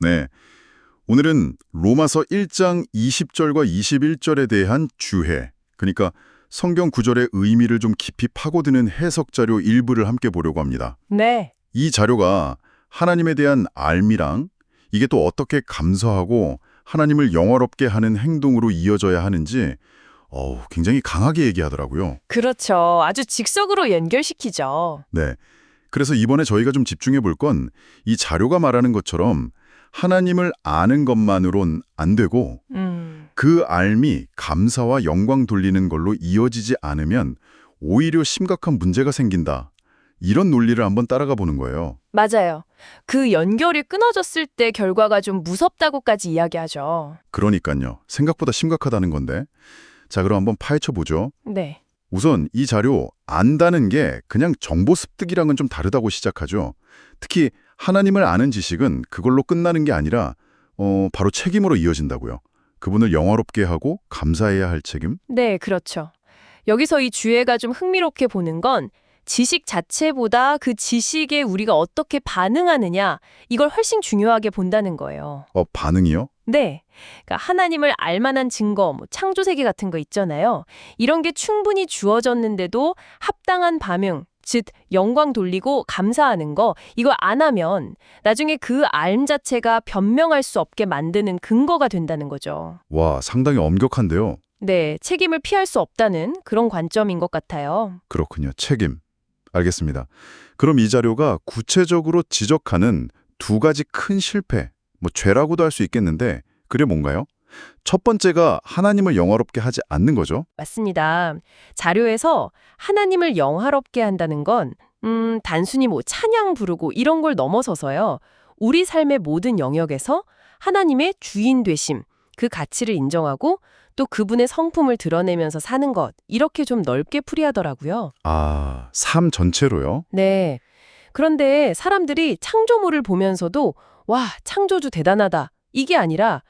네, 오늘은 로마서 1장 20절과 21절에 대한 주해, 그러니까 성경 구절의 의미를 좀 깊이 파고드는 해석 자료 일부를 함께 보려고 합니다. 네. 이 자료가 하나님에 대한 알미랑 이게 또 어떻게 감사하고 하나님을 영화롭게 하는 행동으로 이어져야 하는지 굉장히 강하게 얘기하더라고요. 그렇죠. 아주 직석으로 연결시키죠. 네. 그래서 이번에 저희가 좀 집중해 볼 건 이 자료가 말하는 것처럼 하나님을 아는 것만으론 안 되고 그 알미, 감사와 영광 돌리는 걸로 이어지지 않으면 오히려 심각한 문제가 생긴다. 이런 논리를 한번 따라가 보는 거예요. 맞아요. 그 연결이 끊어졌을 때 결과가 좀 무섭다고까지 이야기하죠. 그러니까요. 생각보다 심각하다는 건데. 자, 그럼 한번 파헤쳐 보죠. 네. 우선 이 자료 안다는 게 그냥 정보 습득이랑은 좀 다르다고 시작하죠. 특히 하나님을 아는 지식은 그걸로 끝나는 게 아니라 바로 책임으로 이어진다고요. 그분을 영화롭게 하고 감사해야 할 책임? 네, 그렇죠. 여기서 이 주애가 좀 흥미롭게 보는 건 지식 자체보다 그 지식에 우리가 어떻게 반응하느냐, 이걸 훨씬 중요하게 본다는 거예요. 반응이요? 네. 그러니까 하나님을 알 만한 증거, 창조세계 같은 거 있잖아요. 이런 게 충분히 주어졌는데도 합당한 반응, 즉 영광 돌리고 감사하는 거, 이거 안 하면 나중에 그 알 자체가 변명할 수 없게 만드는 근거가 된다는 거죠. 와, 상당히 엄격한데요. 네, 책임을 피할 수 없다는 그런 관점인 것 같아요. 그렇군요. 책임. 알겠습니다. 그럼 이 자료가 구체적으로 지적하는 두 가지 큰 실패, 죄라고도 할 수 있겠는데 그게 뭔가요? 첫 번째가 하나님을 영화롭게 하지 않는 거죠. 맞습니다. 자료에서 하나님을 영화롭게 한다는 건 단순히 찬양 부르고 이런 걸 넘어서서요. 우리 삶의 모든 영역에서 하나님의 주인 되심, 그 가치를 인정하고 또 그분의 성품을 드러내면서 사는 것, 이렇게 좀 넓게 풀이하더라고요. 아, 삶 전체로요? 네. 그런데 사람들이 창조물을 보면서도 와, 창조주 대단하다. 이게 아니라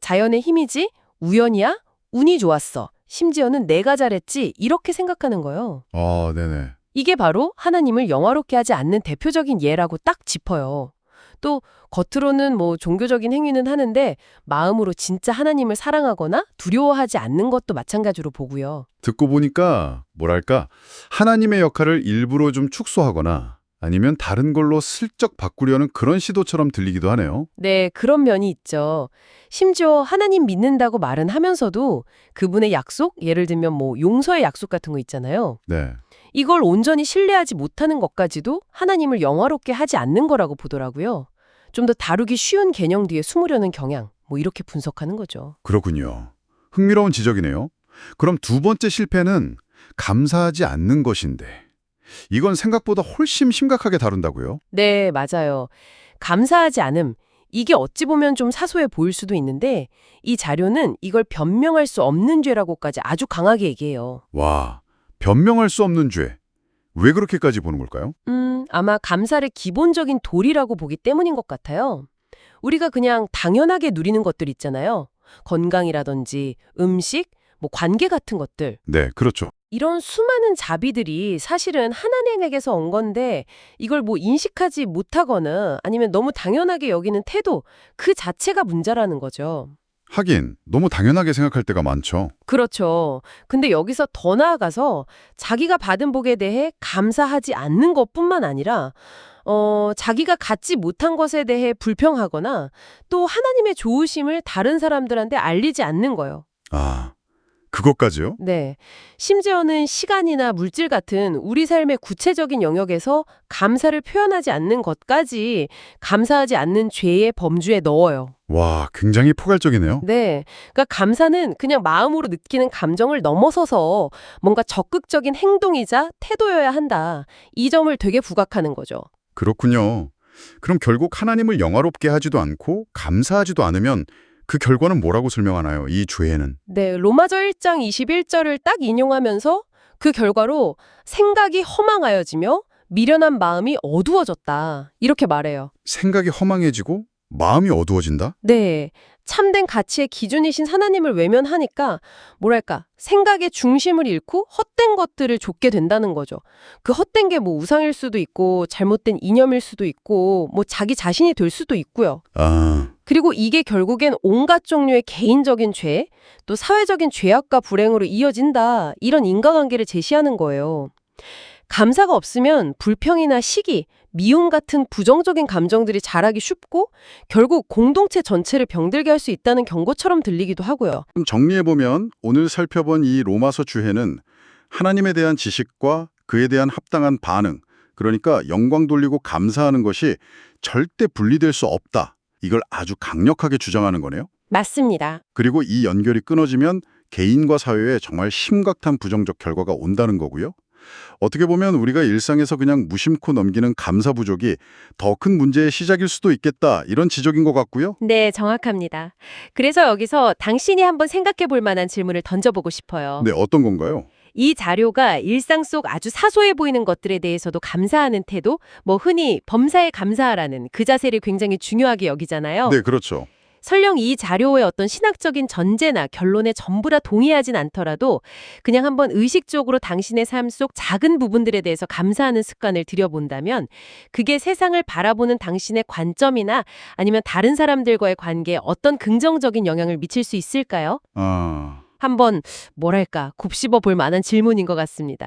자연의 힘이지? 우연이야? 운이 좋았어. 심지어는 내가 잘했지? 이렇게 생각하는 거예요. 아, 네네. 이게 바로 하나님을 영화롭게 하지 않는 대표적인 예라고 딱 짚어요. 또 겉으로는 종교적인 행위는 하는데 마음으로 진짜 하나님을 사랑하거나 두려워하지 않는 것도 마찬가지로 보고요. 듣고 보니까 뭐랄까 하나님의 역할을 일부러 좀 축소하거나 아니면 다른 걸로 슬쩍 바꾸려는 그런 시도처럼 들리기도 하네요. 네, 그런 면이 있죠. 심지어 하나님 믿는다고 말은 하면서도 그분의 약속, 예를 들면 용서의 약속 같은 거 있잖아요. 네. 이걸 온전히 신뢰하지 못하는 것까지도 하나님을 영화롭게 하지 않는 거라고 보더라고요. 좀 더 다루기 쉬운 개념 뒤에 숨으려는 경향, 이렇게 분석하는 거죠. 그렇군요. 흥미로운 지적이네요. 그럼 두 번째 실패는 감사하지 않는 것인데 이건 생각보다 훨씬 심각하게 다룬다고요? 네, 맞아요. 감사하지 않음. 이게 어찌 보면 좀 사소해 보일 수도 있는데 이 자료는 이걸 변명할 수 없는 죄라고까지 아주 강하게 얘기해요. 와, 변명할 수 없는 죄. 왜 그렇게까지 보는 걸까요? 아마 감사를 기본적인 도리라고 보기 때문인 것 같아요. 우리가 그냥 당연하게 누리는 것들 있잖아요. 건강이라든지 음식, 관계 같은 것들. 네, 그렇죠. 이런 수많은 자비들이 사실은 하나님에게서 온 건데 이걸 인식하지 못하거나 아니면 너무 당연하게 여기는 태도, 그 자체가 문제라는 거죠. 하긴 너무 당연하게 생각할 때가 많죠. 그렇죠. 근데 여기서 더 나아가서 자기가 받은 복에 대해 감사하지 않는 것뿐만 아니라 자기가 갖지 못한 것에 대해 불평하거나 또 하나님의 좋으심을 다른 사람들한테 알리지 않는 거예요. 아, 그것까지요? 네. 심지어는 시간이나 물질 같은 우리 삶의 구체적인 영역에서 감사를 표현하지 않는 것까지 감사하지 않는 죄의 범주에 넣어요. 와, 굉장히 포괄적이네요. 네. 그러니까 감사는 그냥 마음으로 느끼는 감정을 넘어서서 뭔가 적극적인 행동이자 태도여야 한다. 이 점을 되게 부각하는 거죠. 그렇군요. 그럼 결국 하나님을 영화롭게 하지도 않고 감사하지도 않으면 그 결과는 뭐라고 설명하나요? 이 죄에는. 네. 로마서 1장 21절을 딱 인용하면서 그 결과로 생각이 허망하여지며 미련한 마음이 어두워졌다. 이렇게 말해요. 생각이 허망해지고 마음이 어두워진다? 네. 참된 가치의 기준이신 하나님을 외면하니까 뭐랄까 생각의 중심을 잃고 헛된 것들을 좇게 된다는 거죠. 그 헛된 게 뭐 우상일 수도 있고 잘못된 이념일 수도 있고 뭐 자기 자신이 될 수도 있고요. 아, 그리고 이게 결국엔 온갖 종류의 개인적인 죄, 또 사회적인 죄악과 불행으로 이어진다. 이런 인과관계를 제시하는 거예요. 감사가 없으면 불평이나 시기, 미움 같은 부정적인 감정들이 자라기 쉽고 결국 공동체 전체를 병들게 할 수 있다는 경고처럼 들리기도 하고요. 그럼 정리해보면 오늘 살펴본 이 로마서 주해는 하나님에 대한 지식과 그에 대한 합당한 반응, 그러니까 영광 돌리고 감사하는 것이 절대 분리될 수 없다. 이걸 아주 강력하게 주장하는 거네요. 맞습니다. 그리고 이 연결이 끊어지면 개인과 사회에 정말 심각한 부정적 결과가 온다는 거고요. 어떻게 보면 우리가 일상에서 그냥 무심코 넘기는 감사 부족이 더 큰 문제의 시작일 수도 있겠다, 이런 지적인 것 같고요. 네, 정확합니다. 그래서 여기서 당신이 한번 생각해 볼 만한 질문을 던져보고 싶어요. 네, 어떤 건가요? 이 자료가 일상 속 아주 사소해 보이는 것들에 대해서도 감사하는 태도, 뭐 흔히 범사에 감사하라는 그 자세를 굉장히 중요하게 여기잖아요. 네, 그렇죠. 설령 이 자료의 어떤 신학적인 전제나 결론에 전부 다 동의하진 않더라도 그냥 한번 의식적으로 당신의 삶 속 작은 부분들에 대해서 감사하는 습관을 들여본다면 그게 세상을 바라보는 당신의 관점이나 아니면 다른 사람들과의 관계에 어떤 긍정적인 영향을 미칠 수 있을까요? 아... 한번 뭐랄까 곱씹어 볼 만한 질문인 것 같습니다.